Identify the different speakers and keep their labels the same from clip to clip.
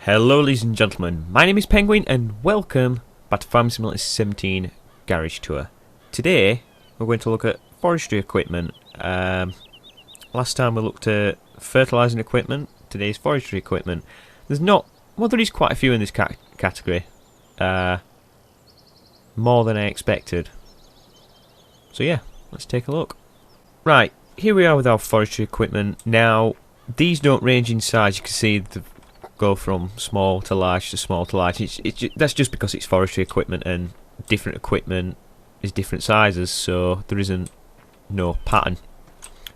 Speaker 1: Hello ladies and gentlemen, my name is Penguin and welcome back to Farming Simulator 17 Garage Tour. Today we're going to look at forestry equipment. Last time we looked at fertilising equipment, today's forestry equipment. There is quite a few in this category. More than I expected. So yeah, let's take a look. Right, here we are with our forestry equipment. Now, these don't range in size. You can see the go from small to large to small to large. That's just because it's forestry equipment and different equipment is different sizes, so there isn't no pattern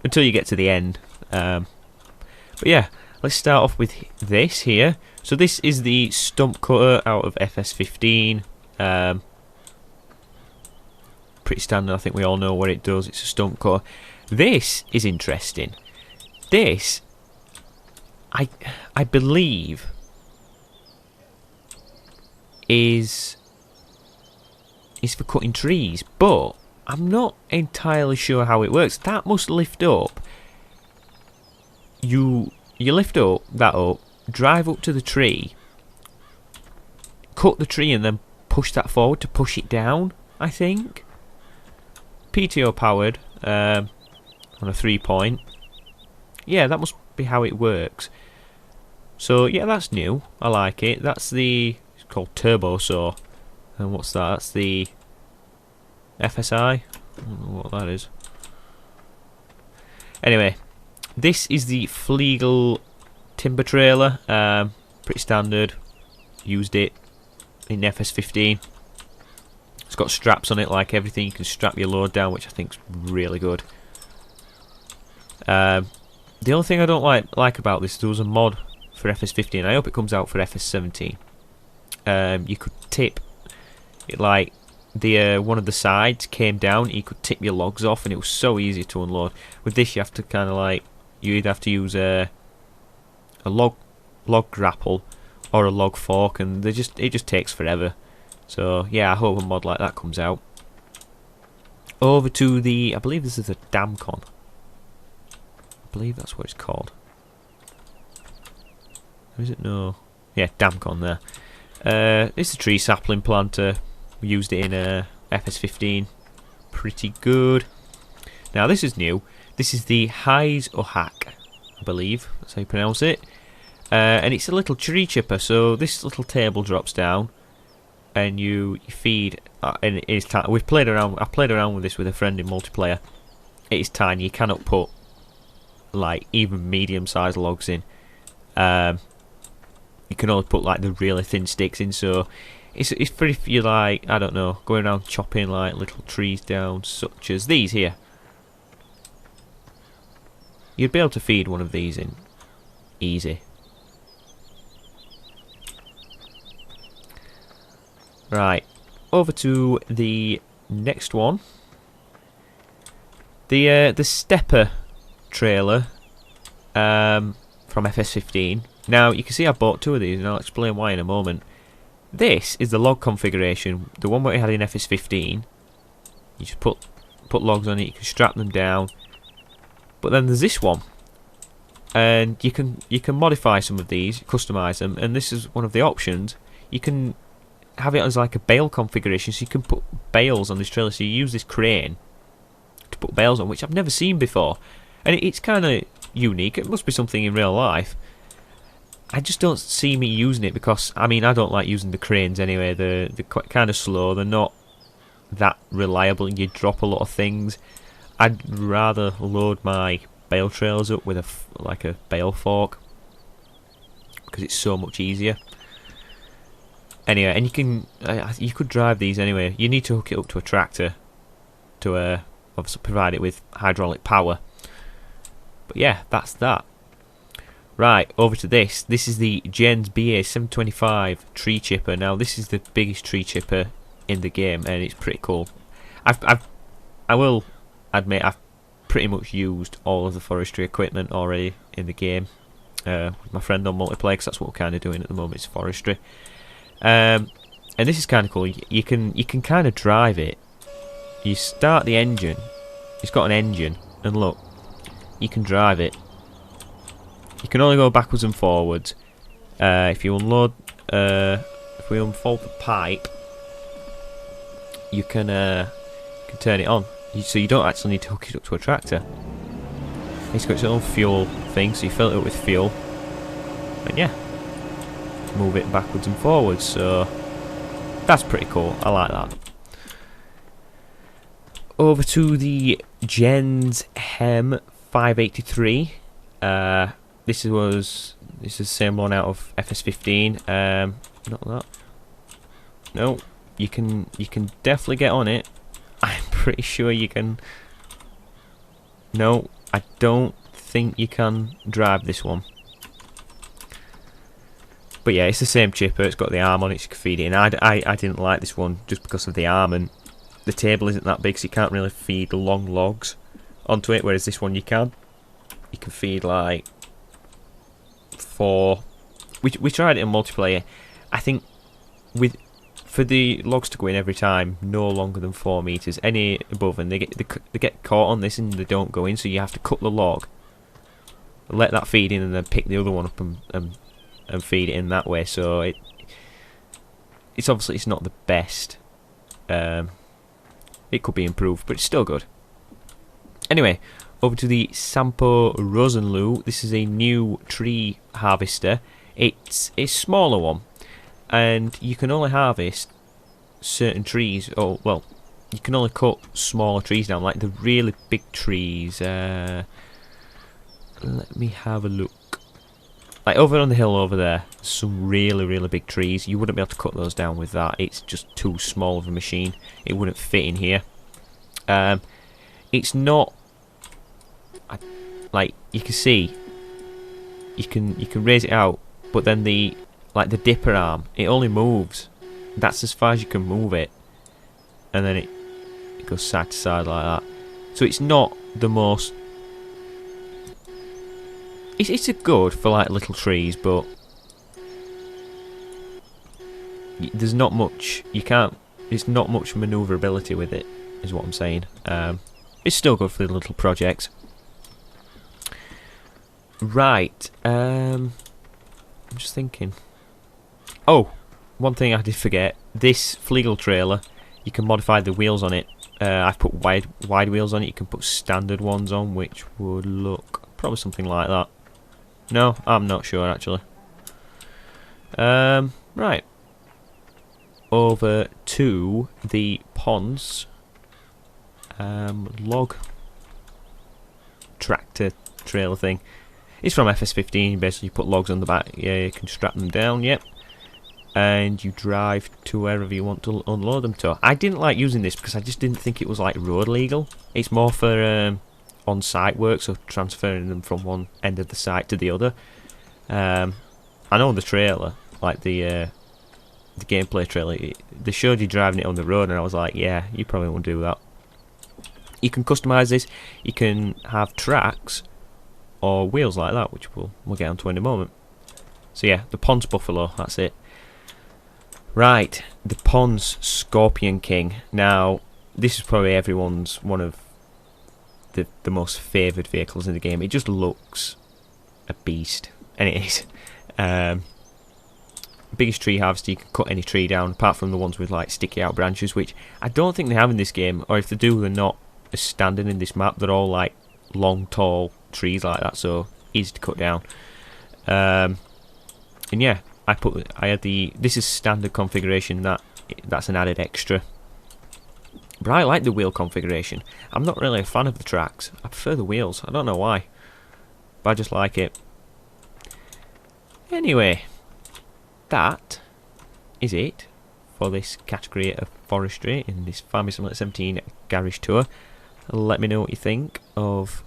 Speaker 1: until you get to the end. But yeah, let's start off with this here. So this is the stump cutter out of FS15. Pretty standard, I think we all know what it does. It's a stump cutter. This is interesting. This, I believe, is for cutting trees, but I'm not entirely sure how it works. That must lift up. You lift that up, drive up to the tree, cut the tree, and then push that forward to push it down, I think. PTO powered, on a 3-point. Yeah, that must be how it works. So yeah, that's new. I like it. It's called turbo saw. And what's that? That's the FSI. I don't know what that is. Anyway, this is the Fleagle timber trailer. Pretty standard. Used it in FS15. It's got straps on it like everything. You can strap your load down, which I think is really good. The only thing I don't like about this, there was a mod for FS15. I hope it comes out for FS17. You could tip it, like the one of the sides came down. You could tip your logs off, and it was so easy to unload. With this, you have to kind of like you either have to use a log grapple or a log fork, and it just takes forever. So yeah, I hope a mod like that comes out. Over to the, I believe this is a Damcon. I believe that's what it's called. Or is it? No. Yeah, Damcon there. It's a tree sapling planter. We used it in FS15. Pretty good. Now this is new. This is the Highs or Hack, I believe. That's how you pronounce it. And it's a little tree chipper. So this little table drops down, and you feed. And it's we've played around. I played around with this with a friend in multiplayer. It is tiny. You cannot put like even medium-sized logs in. You can only put like the really thin sticks in, so it's for if you like, I don't know, going around chopping like little trees down, such as these here. You'd be able to feed one of these in easy. Right, over to the next one. The stepper trailer from FS15. Now you can see I bought two of these, and I'll explain why in a moment. This is the log configuration, the one that we had in FS15. You just put logs on it, you can strap them down. But then there's this one, and you can modify some of these, customize them, and this is one of the options. You can have it as like a bale configuration, so you can put bales on this trailer. So you use this crane to put bales on, which I've never seen before, and it's kind of unique. It must be something in real life. I just don't see me using it because, I mean, I don't like using the cranes anyway. They're kind of slow. They're not that reliable. You drop a lot of things. I'd rather load my bale trailers up with like a bale fork because it's so much easier. Anyway, and you could drive these anyway. You need to hook it up to a tractor to obviously provide it with hydraulic power. But yeah, that's that. Right, over to this. This is the Gens BA725 tree chipper. Now, this is the biggest tree chipper in the game, and it's pretty cool. I will admit I've pretty much used all of the forestry equipment already in the game with my friend on multiplayer, because that's what we're kind of doing at the moment. It's forestry, and this is kind of cool. You can kind of drive it. You start the engine. It's got an engine, and look, you can drive it. You can only go backwards and forwards. If you unload, if we unfold the pipe, you can turn it on. So you don't actually need to hook it up to a tractor. It's got its own fuel thing, so you fill it up with fuel, and yeah, move it backwards and forwards. So that's pretty cool. I like that. Over to the Gens Hem 583. This is the same one out of FS15. Not that. No, you can definitely get on it. I'm pretty sure you can. No, I don't think you can drive this one. But yeah, it's the same chipper. It's got the arm on it. So you can feed it in. I didn't like this one just because of the arm, and the table isn't that big, so you can't really feed long logs onto it. Whereas this one you can. You can feed like 4. We tried it in multiplayer. I think for the logs to go in every time, no longer than 4 meters. Any above, and they get caught on this and they don't go in. So you have to cut the log, let that feed in, and then pick the other one up and feed it in that way. So it's obviously it's not the best. It could be improved, but it's still good. Anyway, over to the Sampo Rosenlu. This is a new tree harvester. It's a smaller one, and you can only harvest certain trees. Oh, well, you can only cut smaller trees down, like the really big trees. Let me have a look. Like over on the hill over there, some really big trees. You wouldn't be able to cut those down with that. It's just too small of a machine. It wouldn't fit in here. It's not like you can see. You can raise it out, but then the dipper arm, it only moves. That's as far as you can move it, and then it goes side to side like that. So it's not the most. It's a good for like little trees, but there's not much. There's not much manoeuvrability with it, is what I'm saying. It's still good for the little projects. Right. I'm just thinking. Oh, one thing I did forget. This Fleagle trailer, you can modify the wheels on it. I've put wide wheels on it. You can put standard ones on, which would look probably something like that. No, I'm not sure actually. Right. Over to the ponds. Log tractor trailer thing. It's from FS15. Basically, you put logs on the back. Yeah, you can strap them down. Yep. And you drive to wherever you want to unload them to. I didn't like using this because I just didn't think it was like road legal. It's more for on-site work, so transferring them from one end of the site to the other. I know the trailer, like the gameplay trailer, they showed you driving it on the road, and I was like, yeah, you probably won't do that. You can customise this. You can have tracks or wheels like that, which we'll get onto in a moment. So yeah, the Pons Buffalo, that's it. Right, the Pons Scorpion King. Now, this is probably everyone's one of the most favoured vehicles in the game. It just looks a beast, and it is. Biggest tree harvester, you can cut any tree down, apart from the ones with like sticky out branches, which I don't think they have in this game, or if they do, they're not as standard in this map. They're all like long, tall trees like that, so easy to cut down. And yeah, this is standard configuration. That's an added extra. But I like the wheel configuration. I'm not really a fan of the tracks. I prefer the wheels. I don't know why, but I just like it. Anyway, that is it for this category of forestry in this Farming Simulator 17 garage tour. Let me know what you think of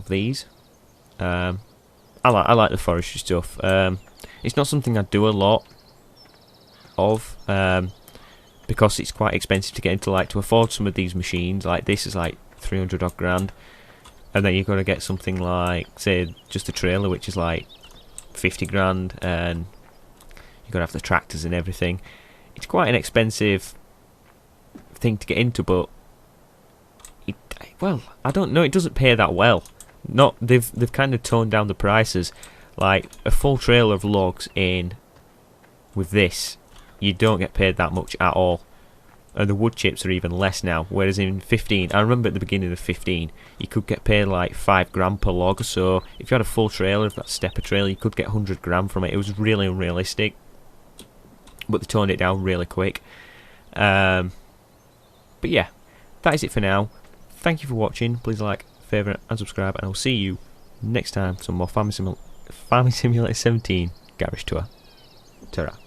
Speaker 1: these. I like the forestry stuff. It's not something I do a lot of, because it's quite expensive to get into, like to afford some of these machines. Like this is like 300 odd grand, and then you've got to get something like, say, just a trailer, which is like 50 grand, and you've got to have the tractors and everything. It's quite an expensive thing to get into, but well, I don't know, it doesn't pay that well. They've kind of toned down the prices. Like a full trailer of logs in with this, you don't get paid that much at all. And the wood chips are even less now, whereas in 15, I remember at the beginning of 15, you could get paid like 5 grand per log. So if you had a full trailer of that stepper trailer, you could get 100 grand from it. It was really unrealistic, but they toned it down really quick. But yeah, that is it for now. Thank you for watching. Please like, favourite and subscribe, and I'll see you next time for some more Farming Simulator 17 Garage Tour. Ta-ra.